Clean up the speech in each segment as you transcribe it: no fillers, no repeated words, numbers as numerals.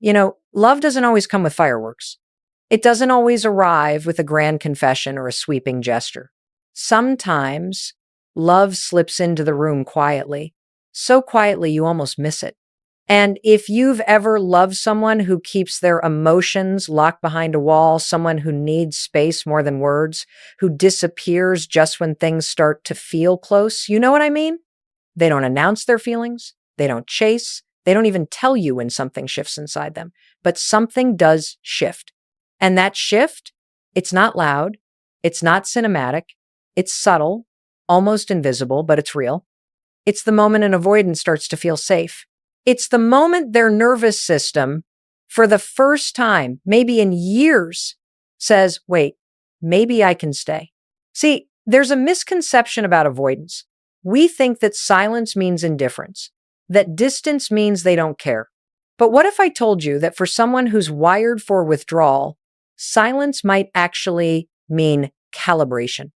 Love doesn't always come with fireworks. It doesn't always arrive with a grand confession or a sweeping gesture. Sometimes love slips into the room quietly, so quietly you almost miss it. And if you've ever loved someone who keeps their emotions locked behind a wall, someone who needs space more than words, who disappears just when things start to feel close, you know what I mean? They don't announce their feelings. They don't chase. They don't even tell you when something shifts inside them. But something does shift. And that shift, it's not loud. It's not cinematic. It's subtle, almost invisible, but it's real. It's the moment an avoidant starts to feel safe. It's the moment their nervous system, for the first time, maybe in years, says, wait, maybe I can stay. See, there's a misconception about avoidance. We think that silence means indifference, that distance means they don't care. But what if I told you that for someone who's wired for withdrawal, silence might actually mean calibration?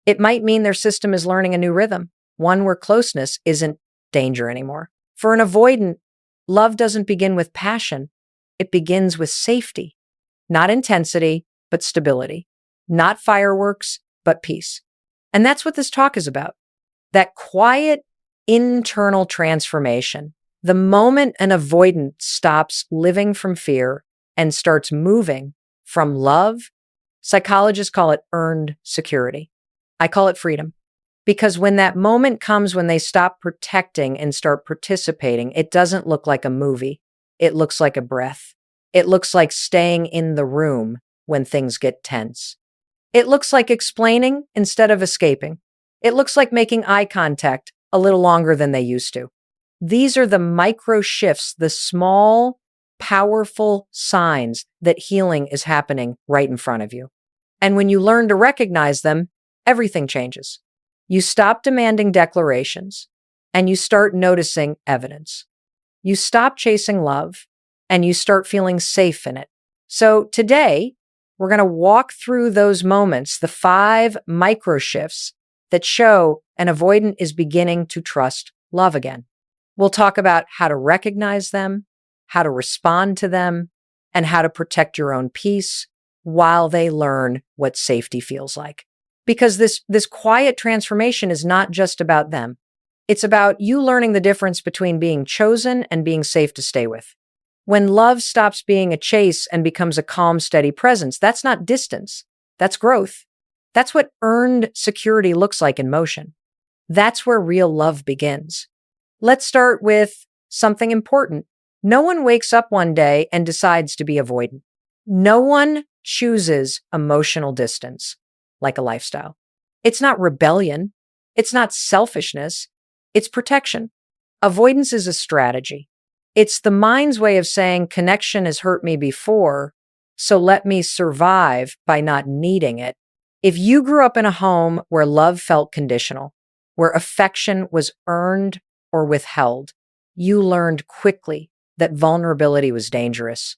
It might mean their system is learning a new rhythm, one where closeness isn't danger anymore. For an avoidant, love doesn't begin with passion. It begins with safety, not intensity, but stability, not fireworks, but peace. And that's what this talk is about. That quiet internal transformation, the moment an avoidant stops living from fear and starts moving from love. Psychologists call it earned security. I call it freedom. Because when that moment comes when they stop protecting and start participating, it doesn't look like a movie. It looks like a breath. It looks like staying in the room when things get tense. It looks like explaining instead of escaping. It looks like making eye contact a little longer than they used to. These are the micro shifts, the small, powerful signs that healing is happening right in front of you. And when you learn to recognize them, everything changes. You stop demanding declarations and you start noticing evidence. You stop chasing love and you start feeling safe in it. So today, we're going to walk through those moments, the 5 micro shifts that show an avoidant is beginning to trust love again. We'll talk about how to recognize them, how to respond to them, and how to protect your own peace while they learn what safety feels like. Because this quiet transformation is not just about them. It's about you learning the difference between being chosen and being safe to stay with. When love stops being a chase and becomes a calm, steady presence, that's not distance. That's growth. That's what earned security looks like in motion. That's where real love begins. Let's start with something important. No one wakes up one day and decides to be avoidant. No one chooses emotional distance like a lifestyle. It's not rebellion. It's not selfishness. It's protection. Avoidance is a strategy. It's the mind's way of saying connection has hurt me before, so let me survive by not needing it. If you grew up in a home where love felt conditional, where affection was earned or withheld, you learned quickly that vulnerability was dangerous.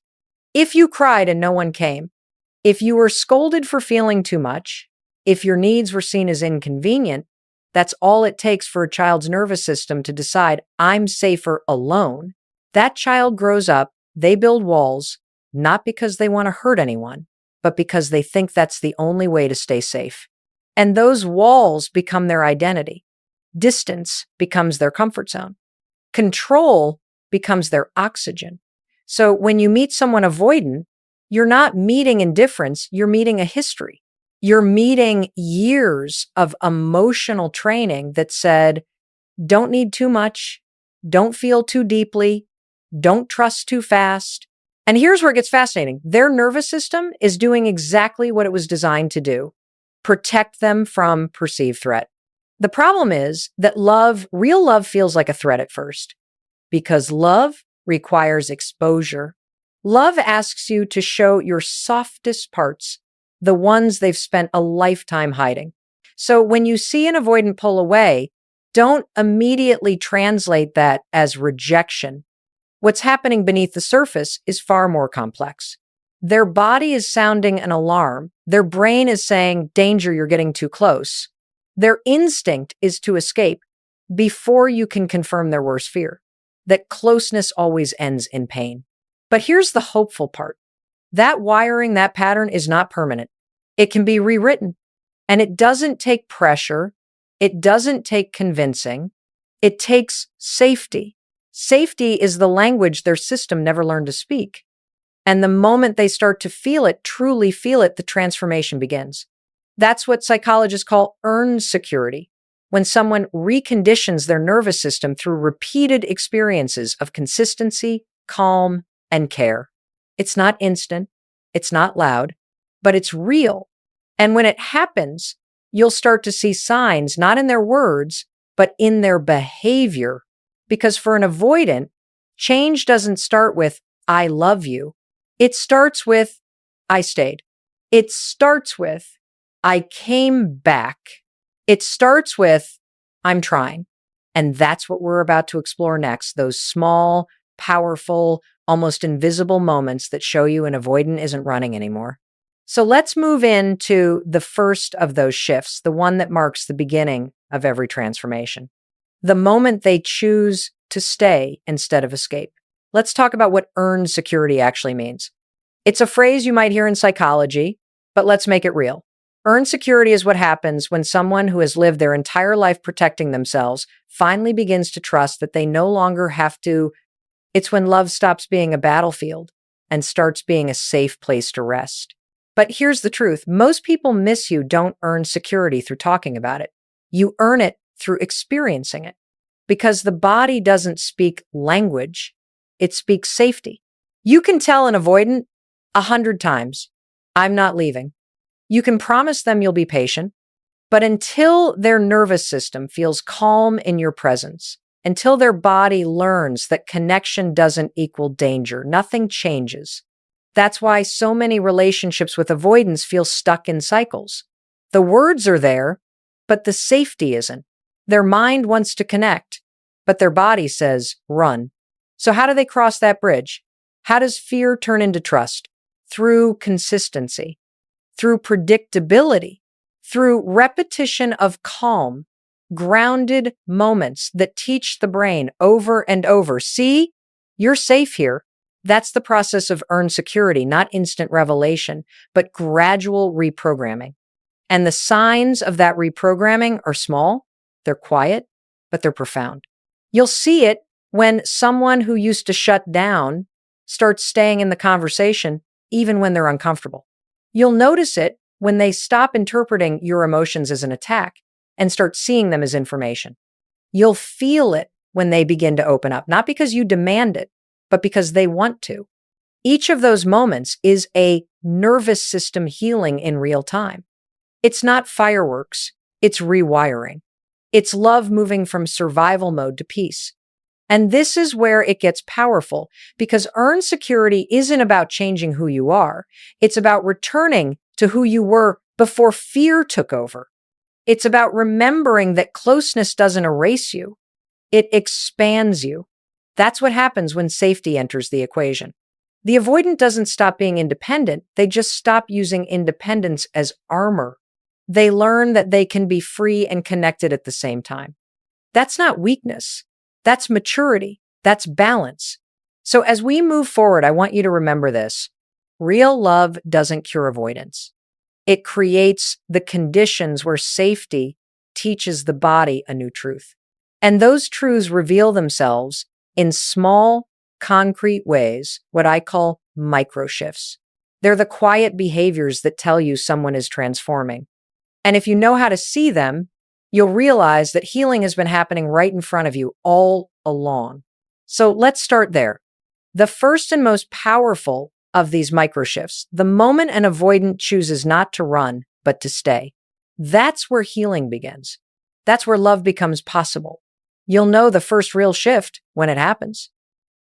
If you cried and no one came, if you were scolded for feeling too much, if your needs were seen as inconvenient, that's all it takes for a child's nervous system to decide, I'm safer alone. That child grows up, they build walls, not because they want to hurt anyone, but because they think that's the only way to stay safe. And those walls become their identity. Distance becomes their comfort zone. Control becomes their oxygen. So when you meet someone avoidant, you're not meeting indifference, you're meeting a history. You're meeting years of emotional training that said, don't need too much, don't feel too deeply, don't trust too fast. And here's where it gets fascinating. Their nervous system is doing exactly what it was designed to do, protect them from perceived threat. The problem is that real love feels like a threat at first, because love requires exposure. Love asks you to show your softest parts, the ones they've spent a lifetime hiding. So when you see an avoidant pull away, don't immediately translate that as rejection. What's happening beneath the surface is far more complex. Their body is sounding an alarm. Their brain is saying, danger, you're getting too close. Their instinct is to escape before you can confirm their worst fear, that closeness always ends in pain. But here's the hopeful part. That wiring, that pattern is not permanent. It can be rewritten. And it doesn't take pressure. It doesn't take convincing. It takes safety. Safety is the language their system never learned to speak. And the moment they start to feel it, truly feel it, the transformation begins. That's what psychologists call earned security. When someone reconditions their nervous system through repeated experiences of consistency, calm, and care. It's not instant, it's not loud, but it's real. And when it happens, you'll start to see signs, not in their words, but in their behavior. Because for an avoidant, change doesn't start with, I love you. It starts with, I stayed. It starts with, I came back. It starts with, I'm trying. And that's what we're about to explore next, those small, powerful, almost invisible moments that show you an avoidant isn't running anymore. So let's move into the first of those shifts, the one that marks the beginning of every transformation. The moment they choose to stay instead of escape. Let's talk about what earned security actually means. It's a phrase you might hear in psychology, but let's make it real. Earned security is what happens when someone who has lived their entire life protecting themselves finally begins to trust that they no longer have to. It's when love stops being a battlefield and starts being a safe place to rest. But here's the truth. Most people miss you don't earn security through talking about it. You earn it through experiencing it. Because the body doesn't speak language, it speaks safety. You can tell an avoidant 100 times, I'm not leaving. You can promise them you'll be patient, but until their nervous system feels calm in your presence, until their body learns that connection doesn't equal danger, nothing changes. That's why so many relationships with avoidance feel stuck in cycles. The words are there, but the safety isn't. Their mind wants to connect, but their body says, run. So how do they cross that bridge? How does fear turn into trust? Through consistency, through predictability, through repetition of calm, grounded moments that teach the brain over and over. See, you're safe here. That's the process of earned security, not instant revelation, but gradual reprogramming. And the signs of that reprogramming are small, they're quiet, but they're profound. You'll see it when someone who used to shut down starts staying in the conversation, even when they're uncomfortable. You'll notice it when they stop interpreting your emotions as an attack and start seeing them as information. You'll feel it when they begin to open up, not because you demand it, but because they want to. Each of those moments is a nervous system healing in real time. It's not fireworks, it's rewiring. It's love moving from survival mode to peace. And this is where it gets powerful, because earned security isn't about changing who you are. It's about returning to who you were before fear took over. It's about remembering that closeness doesn't erase you. It expands you. That's what happens when safety enters the equation. The avoidant doesn't stop being independent. They just stop using independence as armor. They learn that they can be free and connected at the same time. That's not weakness. That's maturity. That's balance. So as we move forward, I want you to remember this. Real love doesn't cure avoidance. It creates the conditions where safety teaches the body a new truth. And those truths reveal themselves in small, concrete ways, what I call micro shifts. They're the quiet behaviors that tell you someone is transforming. And if you know how to see them, you'll realize that healing has been happening right in front of you all along. So let's start there. The first and most powerful of these micro shifts, the moment an avoidant chooses not to run, but to stay. That's where healing begins. That's where love becomes possible. You'll know the first real shift when it happens.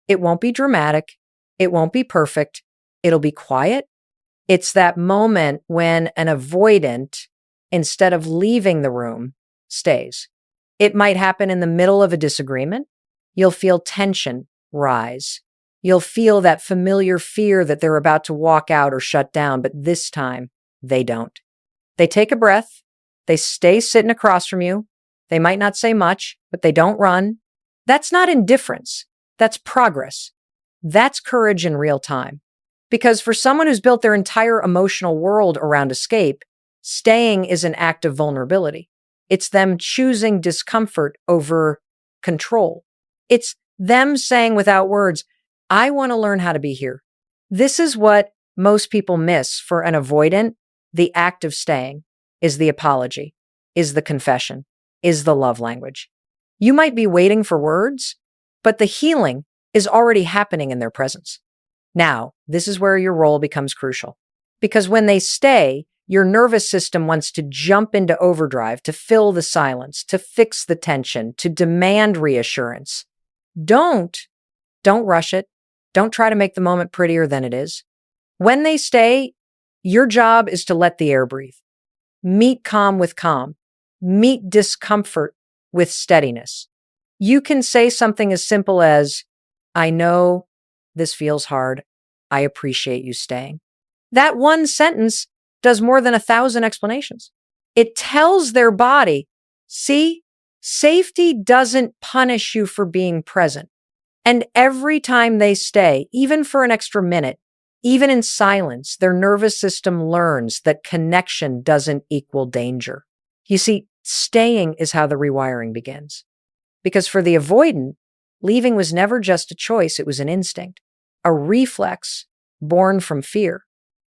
It won't be dramatic. It won't be perfect. It'll be quiet. It's that moment when an avoidant, instead of leaving the room, stays. It might happen in the middle of a disagreement. You'll feel tension rise. You'll feel that familiar fear that they're about to walk out or shut down, but this time they don't. They take a breath. They stay sitting across from you. They might not say much, but they don't run. That's not indifference. That's progress. That's courage in real time. Because for someone who's built their entire emotional world around escape, staying is an act of vulnerability. It's them choosing discomfort over control. It's them saying without words, I want to learn how to be here. This is what most people miss. For an avoidant, the act of staying is the apology, is the confession, is the love language. You might be waiting for words, but the healing is already happening in their presence. Now, this is where your role becomes crucial. Because when they stay, your nervous system wants to jump into overdrive, to fill the silence, to fix the tension, to demand reassurance. Don't rush it. Don't try to make the moment prettier than it is. When they stay, your job is to let the air breathe. Meet calm with calm. Meet discomfort with steadiness. You can say something as simple as, I know this feels hard. I appreciate you staying. That one sentence does more than 1,000 explanations. It tells their body, see, safety doesn't punish you for being present. And every time they stay, even for an extra minute, even in silence, their nervous system learns that connection doesn't equal danger. You see, staying is how the rewiring begins. Because for the avoidant, leaving was never just a choice, it was an instinct, a reflex born from fear.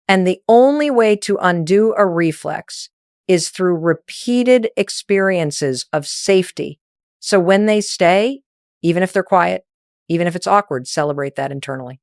And the only way to undo a reflex is through repeated experiences of safety. So when they stay, even if they're quiet, even if it's awkward, celebrate that internally.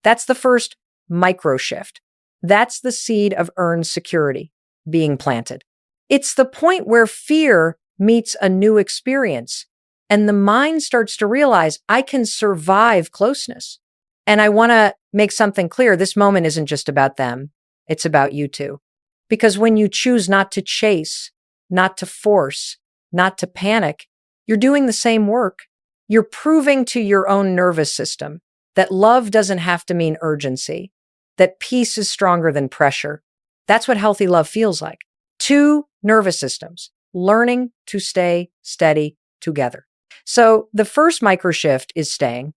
That's the first micro shift. That's the seed of earned security being planted. It's the point where fear meets a new experience and the mind starts to realize I can survive closeness. And I want to make something clear. This moment isn't just about them. It's about you too. Because when you choose not to chase, not to force, not to panic, you're doing the same work. You're proving to your own nervous system that love doesn't have to mean urgency, that peace is stronger than pressure. That's what healthy love feels like. Two nervous systems learning to stay steady together. So the first micro shift is staying.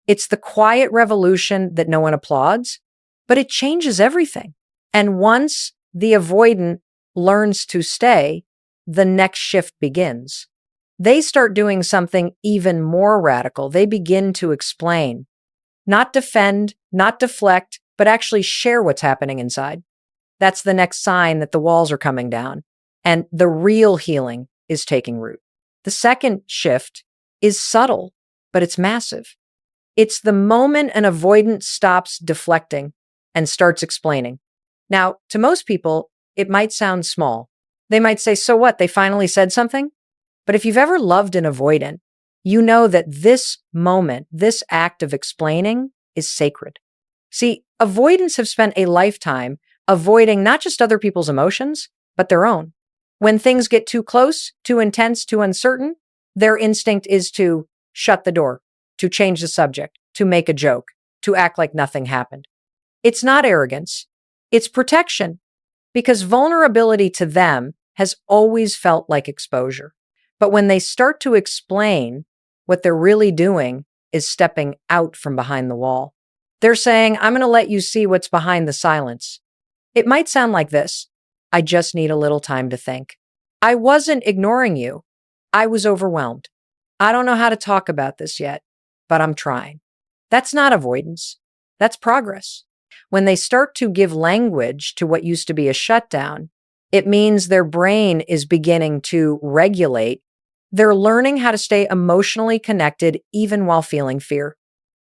It's the quiet revolution that no one applauds, but it changes everything. And once the avoidant learns to stay, the next shift begins. They start doing something even more radical. They begin to explain, not defend, not deflect, but actually share what's happening inside. That's the next sign that the walls are coming down and the real healing is taking root. The second shift is subtle, but it's massive. It's the moment an avoidant stops deflecting and starts explaining. Now, to most people, it might sound small. They might say, so what? They finally said something? But if you've ever loved an avoidant, you know that this moment, this act of explaining is sacred. See, avoidants have spent a lifetime avoiding not just other people's emotions, but their own. When things get too close, too intense, too uncertain, their instinct is to shut the door, to change the subject, to make a joke, to act like nothing happened. It's not arrogance. It's protection, because vulnerability to them has always felt like exposure. But when they start to explain, what they're really doing is stepping out from behind the wall. They're saying, I'm going to let you see what's behind the silence. It might sound like this. I just need a little time to think. I wasn't ignoring you. I was overwhelmed. I don't know how to talk about this yet, but I'm trying. That's not avoidance. That's progress. When they start to give language to what used to be a shutdown, it means their brain is beginning to regulate. They're learning how to stay emotionally connected even while feeling fear.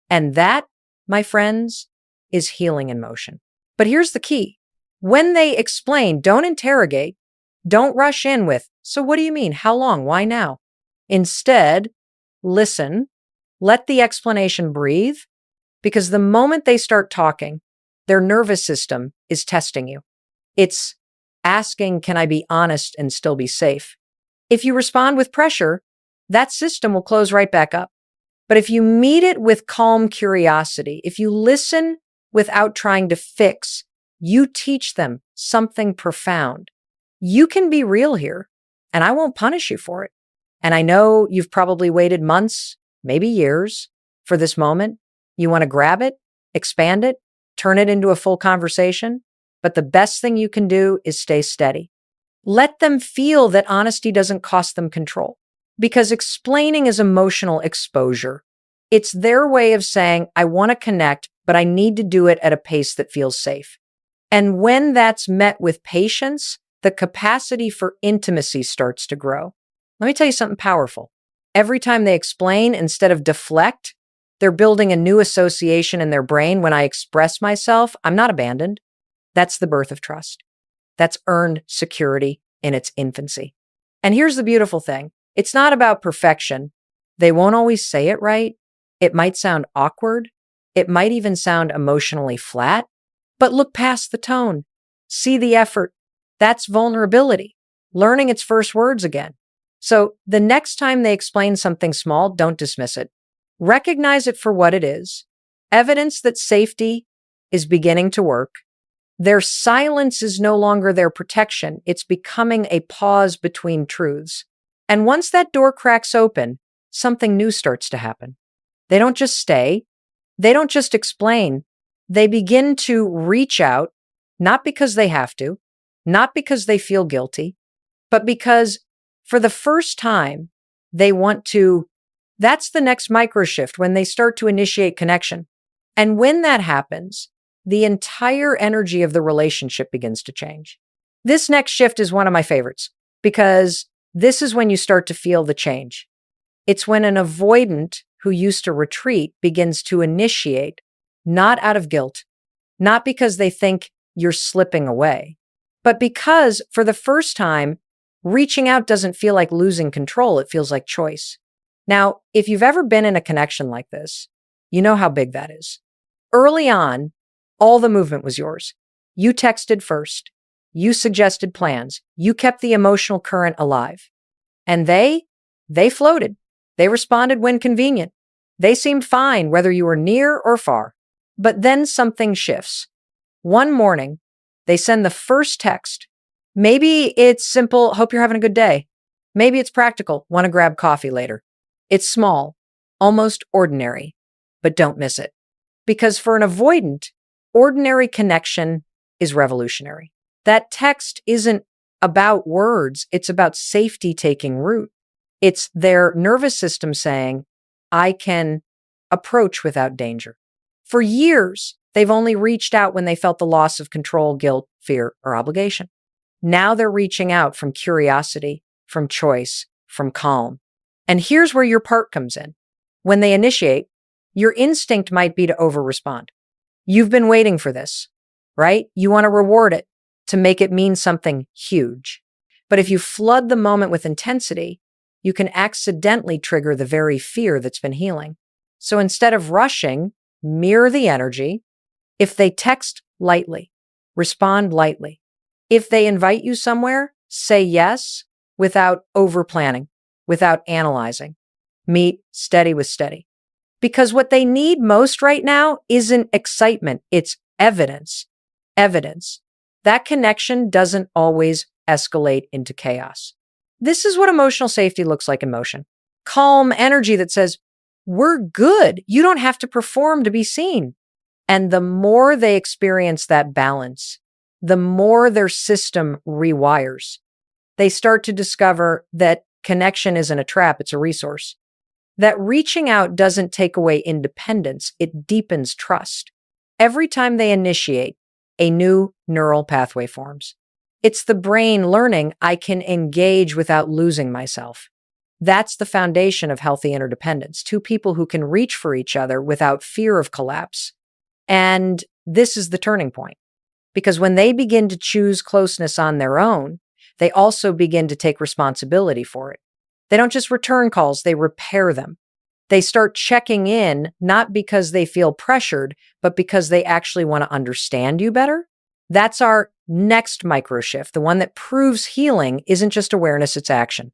And that, my friends, is healing in motion. But here's the key. When they explain, don't interrogate. Don't rush in with, so what do you mean? How long? Why now? Instead, listen, let the explanation breathe, because the moment they start talking, their nervous system is testing you. It's asking, can I be honest and still be safe? If you respond with pressure, that system will close right back up. But if you meet it with calm curiosity, if you listen without trying to fix, you teach them something profound. You can be real here, and I won't punish you for it. And I know you've probably waited months, maybe years, for this moment. You want to grab it, expand it, turn it into a full conversation. But the best thing you can do is stay steady. Let them feel that honesty doesn't cost them control, because explaining is emotional exposure. It's their way of saying, I want to connect, but I need to do it at a pace that feels safe. And when that's met with patience, the capacity for intimacy starts to grow. Let me tell you something powerful. Every time they explain, instead of deflect, they're building a new association in their brain. When I express myself, I'm not abandoned. That's the birth of trust. That's earned security in its infancy. And here's the beautiful thing. It's not about perfection. They won't always say it right. It might sound awkward. It might even sound emotionally flat. But look past the tone. See the effort. That's vulnerability. Learning its first words again. So the next time they explain something small, don't dismiss it. Recognize it for what it is. Evidence that safety is beginning to work. Their silence is no longer their protection. It's becoming a pause between truths. And once that door cracks open, something new starts to happen. They don't just stay. They don't just explain. They begin to reach out, not because they have to, not because they feel guilty, but because for the first time, they want to. That's the next micro shift, when they start to initiate connection. And when that happens, the entire energy of the relationship begins to change. This next shift is one of my favorites, because this is when you start to feel the change. It's when an avoidant who used to retreat begins to initiate, not out of guilt, not because they think you're slipping away, but because for the first time, reaching out doesn't feel like losing control. It feels like choice. Now, if you've ever been in a connection like this, you know how big that is. Early on, all the movement was yours. You texted first. You suggested plans. You kept the emotional current alive. And they floated. They responded when convenient. They seemed fine whether you were near or far. But then something shifts. One morning, they send the first text. Maybe it's simple, hope you're having a good day. Maybe it's practical, want to grab coffee later. It's small, almost ordinary, but don't miss it. Because for an avoidant, ordinary connection is revolutionary. That text isn't about words, it's about safety taking root. It's their nervous system saying, I can approach without danger. For years, they've only reached out when they felt the loss of control, guilt, fear, or obligation. Now they're reaching out from curiosity, from choice, from calm. And here's where your part comes in. When they initiate, your instinct might be to over-respond. You've been waiting for this, right? You want to reward it, to make it mean something huge. But if you flood the moment with intensity, you can accidentally trigger the very fear that's been healing. So instead of rushing, mirror the energy. If they text lightly, respond lightly. If they invite you somewhere, say yes without over-planning, without analyzing. Meet steady with steady. Because what they need most right now isn't excitement, it's evidence. Evidence. That connection doesn't always escalate into chaos. This is what emotional safety looks like in motion. Calm energy that says, we're good. You don't have to perform to be seen. And the more they experience that balance, the more their system rewires. They start to discover that connection isn't a trap, it's a resource. That reaching out doesn't take away independence, it deepens trust. Every time they initiate, a new neural pathway forms. It's the brain learning I can engage without losing myself. That's the foundation of healthy interdependence. Two people who can reach for each other without fear of collapse. And this is the turning point. Because when they begin to choose closeness on their own, they also begin to take responsibility for it. They don't just return calls, they repair them. They start checking in, not because they feel pressured, but because they actually want to understand you better. That's our next micro shift. The one that proves healing isn't just awareness, it's action.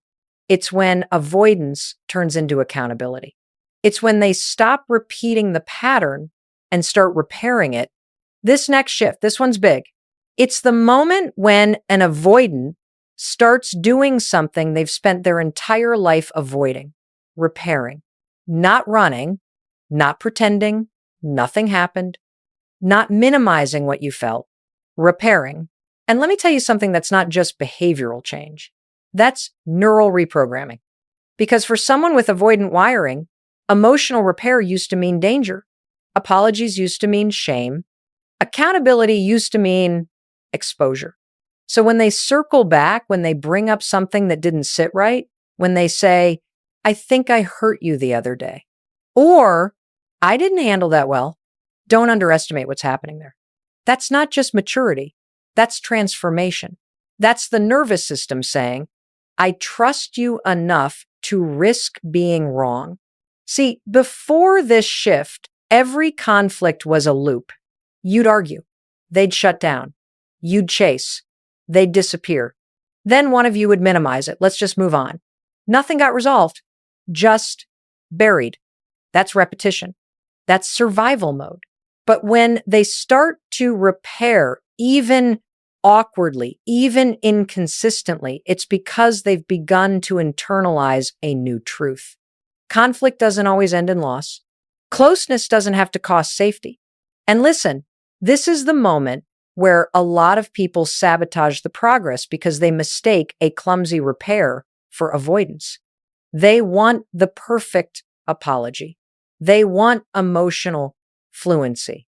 It's when avoidance turns into accountability. It's when they stop repeating the pattern and start repairing it. This next shift, this one's big. It's the moment when an avoidant starts doing something they've spent their entire life avoiding, repairing, not running, not pretending, nothing happened, not minimizing what you felt, repairing. And let me tell you something that's not just behavioral change. That's neural reprogramming. Because for someone with avoidant wiring, emotional repair used to mean danger. Apologies used to mean shame. Accountability used to mean exposure. So when they circle back, when they bring up something that didn't sit right, when they say, I think I hurt you the other day, or I didn't handle that well, don't underestimate what's happening there. That's not just maturity. That's transformation. That's the nervous system saying, I trust you enough to risk being wrong. See, before this shift, every conflict was a loop. You'd argue. They'd shut down. You'd chase. They'd disappear. Then one of you would minimize it. Let's just move on. Nothing got resolved. Just buried. That's repetition. That's survival mode. But when they start to repair, even awkwardly, even inconsistently, it's because they've begun to internalize a new truth. Conflict doesn't always end in loss. Closeness doesn't have to cost safety. And listen, this is the moment where a lot of people sabotage the progress because they mistake a clumsy repair for avoidance. They want the perfect apology. They want emotional fluency.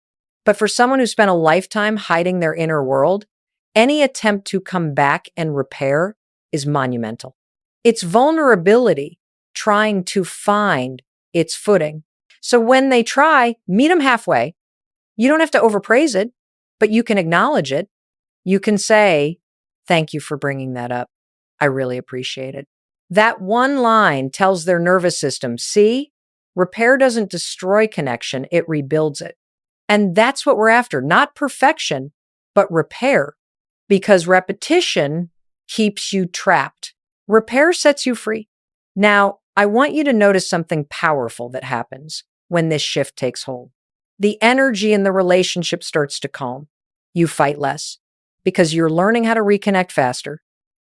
But for someone who spent a lifetime hiding their inner world, any attempt to come back and repair is monumental. It's vulnerability trying to find its footing. So when they try, meet them halfway. You don't have to overpraise it, but you can acknowledge it. You can say, thank you for bringing that up. I really appreciate it. That one line tells their nervous system, see, repair doesn't destroy connection, it rebuilds it. And that's what we're after, not perfection, but repair. Because repetition keeps you trapped. Repair sets you free. Now, I want you to notice something powerful that happens when this shift takes hold. The energy in the relationship starts to calm. You fight less because you're learning how to reconnect faster.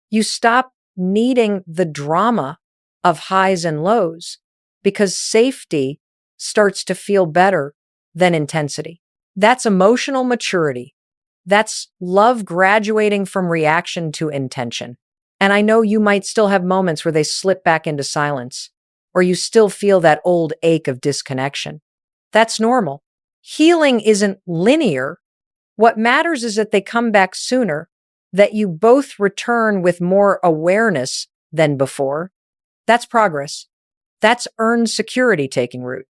You stop needing the drama of highs and lows because safety starts to feel better than intensity. That's emotional maturity. That's love graduating from reaction to intention. And I know you might still have moments where they slip back into silence, or you still feel that old ache of disconnection. That's normal. Healing isn't linear. What matters is that they come back sooner, that you both return with more awareness than before. That's progress. That's earned security taking root.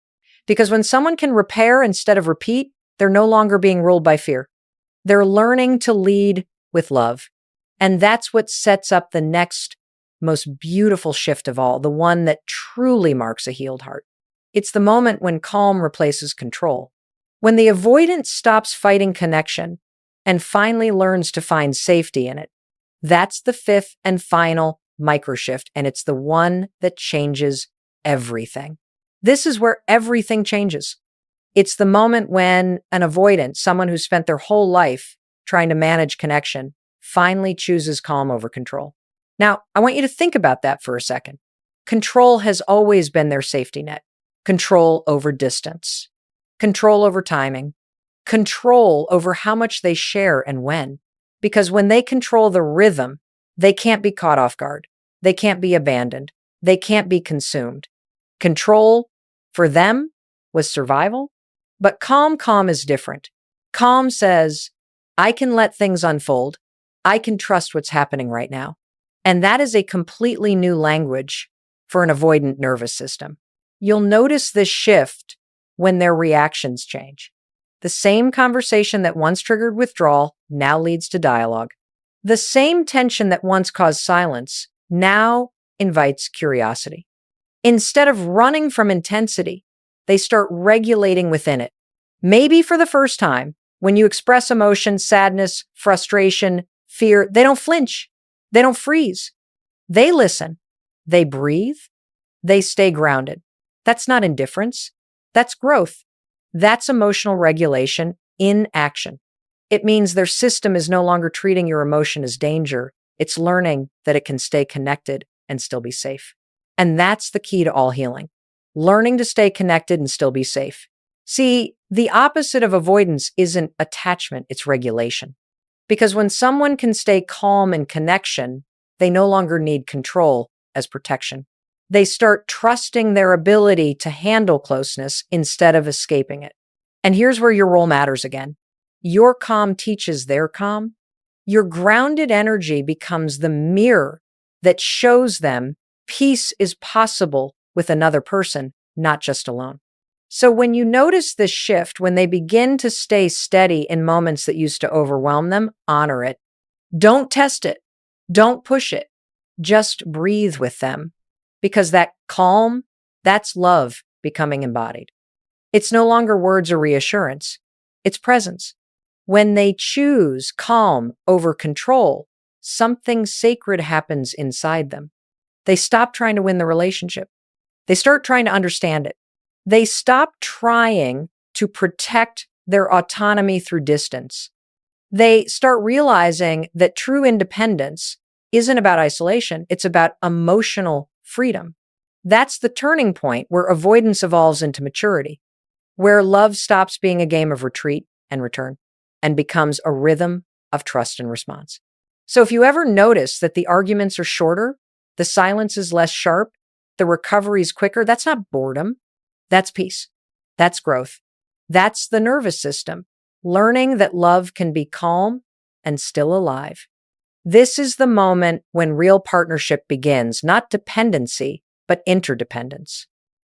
Because when someone can repair instead of repeat, they're no longer being ruled by fear. They're learning to lead with love. And that's what sets up the next most beautiful shift of all, the one that truly marks a healed heart. It's the moment when calm replaces control. When the avoidant stops fighting connection and finally learns to find safety in it. That's the fifth and final microshift, and it's the one that changes everything. This is where everything changes. It's the moment when an avoidant, someone who spent their whole life trying to manage connection, finally chooses calm over control. Now, I want you to think about that for a second. Control has always been their safety net. Control over distance, control over timing, control over how much they share and when. Because when they control the rhythm, they can't be caught off guard. They can't be abandoned. They can't be consumed. Control for them was survival, but calm is different. Calm says, I can let things unfold. I can trust what's happening right now. And that is a completely new language for an avoidant nervous system. You'll notice this shift when their reactions change. The same conversation that once triggered withdrawal now leads to dialogue. The same tension that once caused silence now invites curiosity. Instead of running from intensity, they start regulating within it. Maybe for the first time, when you express emotion, sadness, frustration, fear, they don't flinch. They don't freeze. They listen. They breathe. They stay grounded. That's not indifference. That's growth. That's emotional regulation in action. It means their system is no longer treating your emotion as danger. It's learning that it can stay connected and still be safe. And that's the key to all healing. Learning to stay connected and still be safe. See, The opposite of avoidance isn't attachment, it's regulation. Because when someone can stay calm in connection, they no longer need control as protection. They start trusting their ability to handle closeness instead of escaping it. And here's where your role matters again. Your calm teaches their calm. Your grounded energy becomes the mirror that shows them peace is possible with another person, not just alone. So when you notice this shift, when they begin to stay steady in moments that used to overwhelm them, honor it. Don't test it. Don't push it. Just breathe with them. Because that calm, that's love becoming embodied. It's no longer words or reassurance. It's presence. When they choose calm over control, something sacred happens inside them. They stop trying to win the relationship. They start trying to understand it. They stop trying to protect their autonomy through distance. They start realizing that true independence isn't about isolation, it's about emotional freedom. That's the turning point where avoidance evolves into maturity, where love stops being a game of retreat and return and becomes a rhythm of trust and response. So if you ever notice that the arguments are shorter, the silence is less sharp, the recovery is quicker, that's not boredom. That's peace. That's growth. That's the nervous system, learning that love can be calm and still alive. This is the moment when real partnership begins, not dependency, but interdependence,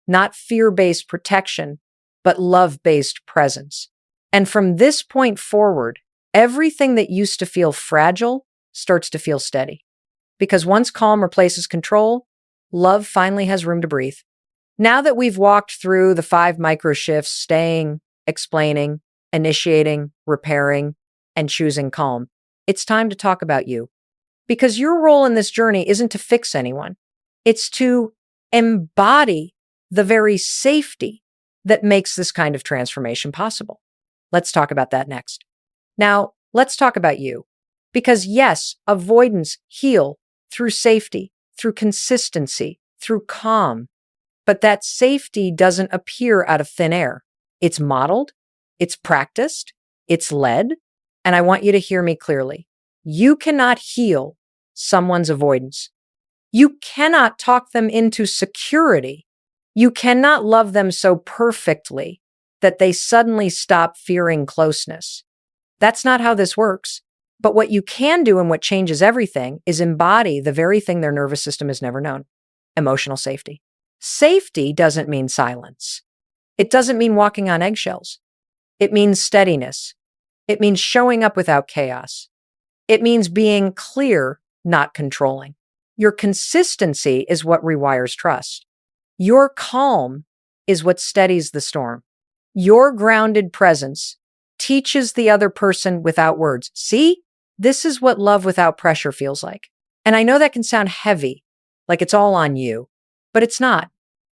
not fear-based protection, but love-based presence. And from this point forward, everything that used to feel fragile starts to feel steady. Because once calm replaces control, love finally has room to breathe. Now that we've walked through the 5 micro shifts, staying, explaining, initiating, repairing, and choosing calm, it's time to talk about you. Because your role in this journey isn't to fix anyone. It's to embody the very safety that makes this kind of transformation possible. Let's talk about that next. Now, let's talk about you. Because yes, avoidance heal through safety, through consistency, through calm. But that safety doesn't appear out of thin air. It's modeled, it's practiced, it's led, and I want you to hear me clearly. You cannot heal someone's avoidance. You cannot talk them into security. You cannot love them so perfectly that they suddenly stop fearing closeness. That's not how this works. But what you can do and what changes everything is embody the very thing their nervous system has never known: emotional safety. Safety doesn't mean silence. It doesn't mean walking on eggshells. It means steadiness. It means showing up without chaos. It means being clear, not controlling. Your consistency is what rewires trust. Your calm is what steadies the storm. Your grounded presence teaches the other person without words. See, this is what love without pressure feels like. And I know that can sound heavy, like it's all on you, but it's not.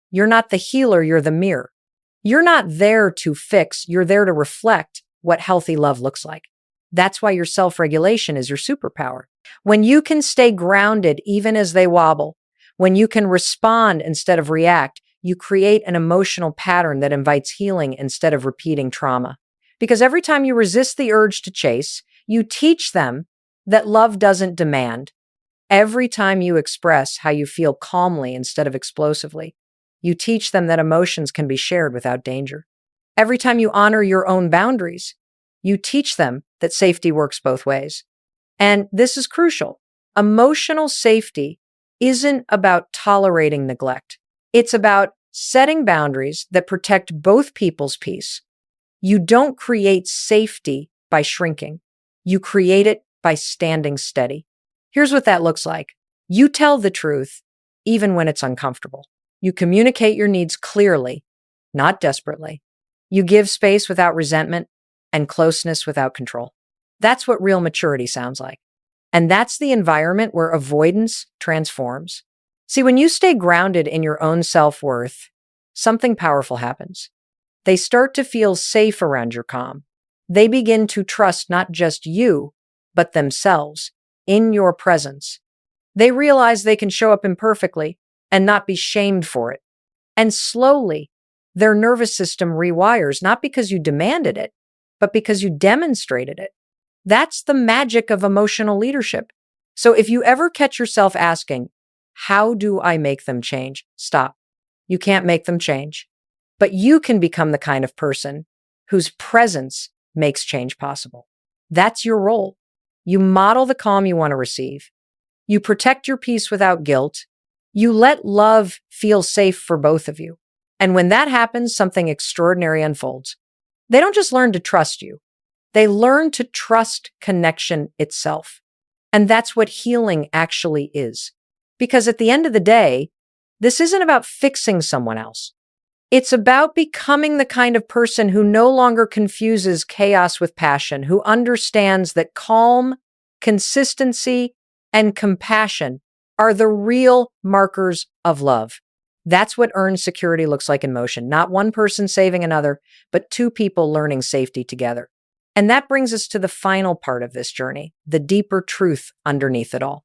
You're not the healer, you're the mirror. You're not there to fix, you're there to reflect what healthy love looks like. That's why your self-regulation is your superpower. When you can stay grounded even as they wobble, when you can respond instead of react, you create an emotional pattern that invites healing instead of repeating trauma. Because every time you resist the urge to chase, you teach them that love doesn't demand. Every time you express how you feel calmly instead of explosively, you teach them that emotions can be shared without danger. Every time you honor your own boundaries, you teach them that safety works both ways. And this is crucial. Emotional safety isn't about tolerating neglect. It's about setting boundaries that protect both people's peace. You don't create safety by shrinking. You create it by standing steady. Here's what that looks like. You tell the truth, even when it's uncomfortable. You communicate your needs clearly, not desperately. You give space without resentment and closeness without control. That's what real maturity sounds like. And that's the environment where avoidance transforms. See, when you stay grounded in your own self-worth, something powerful happens. They start to feel safe around your calm. They begin to trust not just you, but themselves in your presence. They realize they can show up imperfectly and not be shamed for it. And slowly, Their nervous system rewires, not because you demanded it, but because you demonstrated it. That's the magic of emotional leadership. So if you ever catch yourself asking, how do I make them change? Stop. You can't make them change, but you can become the kind of person whose presence makes change possible. That's your role. You model the calm you want to receive. You protect your peace without guilt. You let love feel safe for both of you. And when that happens, something extraordinary unfolds. They don't just learn to trust you. They learn to trust connection itself. And that's what healing actually is. Because at the end of the day, this isn't about fixing someone else. It's about becoming the kind of person who no longer confuses chaos with passion, who understands that calm, consistency, and compassion are the real markers of love. That's what earned security looks like in motion. Not one person saving another, but two people learning safety together. And that brings us to the final part of this journey, the deeper truth underneath it all.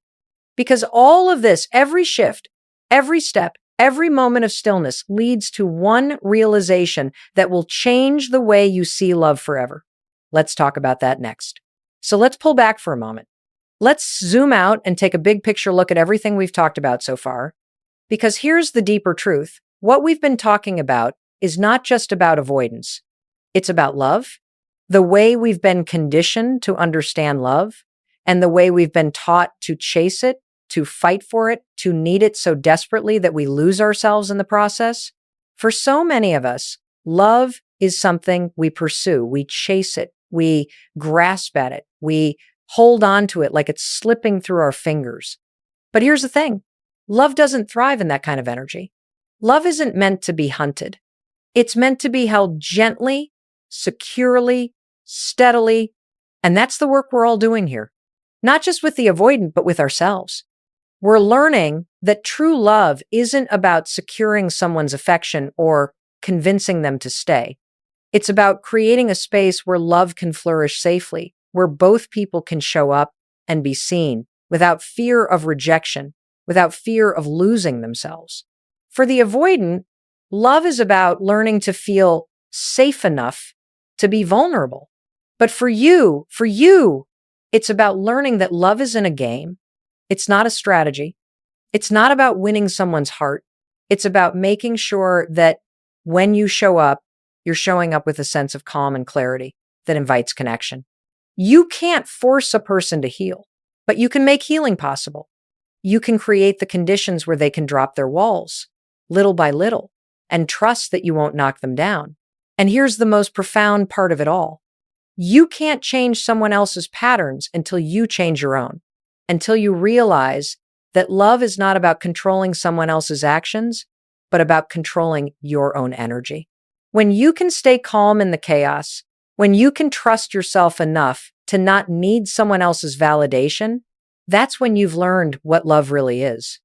Because all of this, every shift, every step, every moment of stillness leads to one realization that will change the way you see love forever. Let's talk about that next. So let's pull back for a moment. Let's zoom out and take a big picture look at everything we've talked about so far. Because here's the deeper truth. What we've been talking about is not just about avoidance. It's about love, the way we've been conditioned to understand love, and the way we've been taught to chase it, to fight for it, to need it so desperately that we lose ourselves in the process. For so many of us, love is something we pursue. We chase it. We grasp at it. We hold on to it like it's slipping through our fingers. But here's the thing. Love doesn't thrive in that kind of energy. Love isn't meant to be hunted. It's meant to be held gently, securely, steadily. And that's the work we're all doing here. Not just with the avoidant, but with ourselves. We're learning that true love isn't about securing someone's affection or convincing them to stay. It's about creating a space where love can flourish safely, where both people can show up and be seen without fear of rejection, without fear of losing themselves. For the avoidant, love is about learning to feel safe enough to be vulnerable. But for you, it's about learning that love isn't a game. It's not a strategy. It's not about winning someone's heart. It's about making sure that when you show up, you're showing up with a sense of calm and clarity that invites connection. You can't force a person to heal, but you can make healing possible. You can create the conditions where they can drop their walls, little by little, and trust that you won't knock them down. And here's the most profound part of it all. You can't change someone else's patterns until you change your own, until you realize that love is not about controlling someone else's actions, but about controlling your own energy. When you can stay calm in the chaos, when you can trust yourself enough to not need someone else's validation, that's when you've learned what love really is.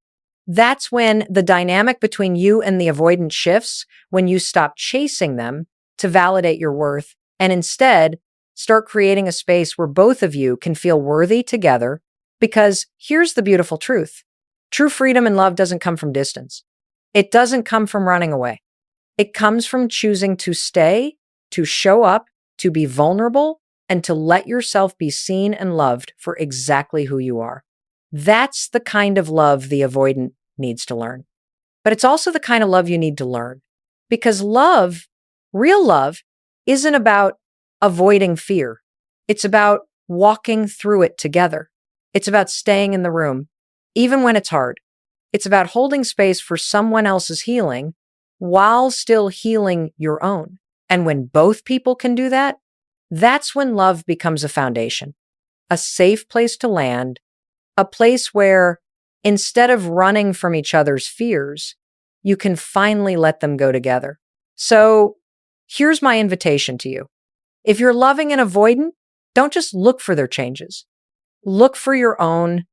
That's when the dynamic between you and the avoidant shifts, when you stop chasing them to validate your worth and instead start creating a space where both of you can feel worthy together. Because here's the beautiful truth. True freedom and love doesn't come from distance. It doesn't come from running away. It comes from choosing to stay, to show up, to be vulnerable, and to let yourself be seen and loved for exactly who you are. That's the kind of love the avoidant needs to learn. But it's also the kind of love you need to learn. Because love, real love, isn't about avoiding fear. It's about walking through it together. It's about staying in the room, even when it's hard. It's about holding space for someone else's healing while still healing your own. And when both people can do that, that's when love becomes a foundation, a safe place to land, a place where instead of running from each other's fears, you can finally let them go together. So here's my invitation to you. If you're loving an avoidant, don't just look for their changes. Look for your own.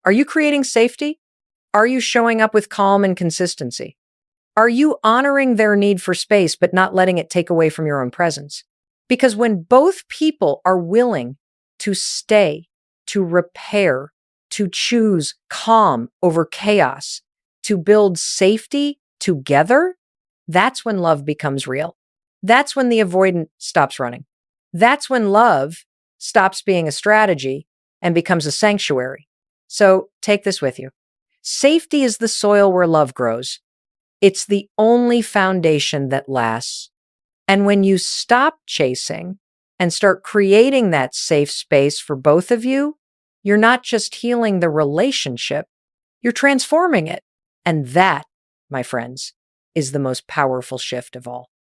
Are you creating safety? Are you showing up with calm and consistency? Are you honoring their need for space but not letting it take away from your own presence? Because when both people are willing to stay, to repair, to choose calm over chaos, to build safety together, That's when love becomes real. That's when the avoidant stops running. That's when love stops being a strategy and becomes a sanctuary. So take this with you. Safety is the soil where love grows. It's the only foundation that lasts. And when you stop chasing and start creating that safe space for both of you, you're not just healing the relationship, you're transforming it. And that, my friends, is the most powerful shift of all.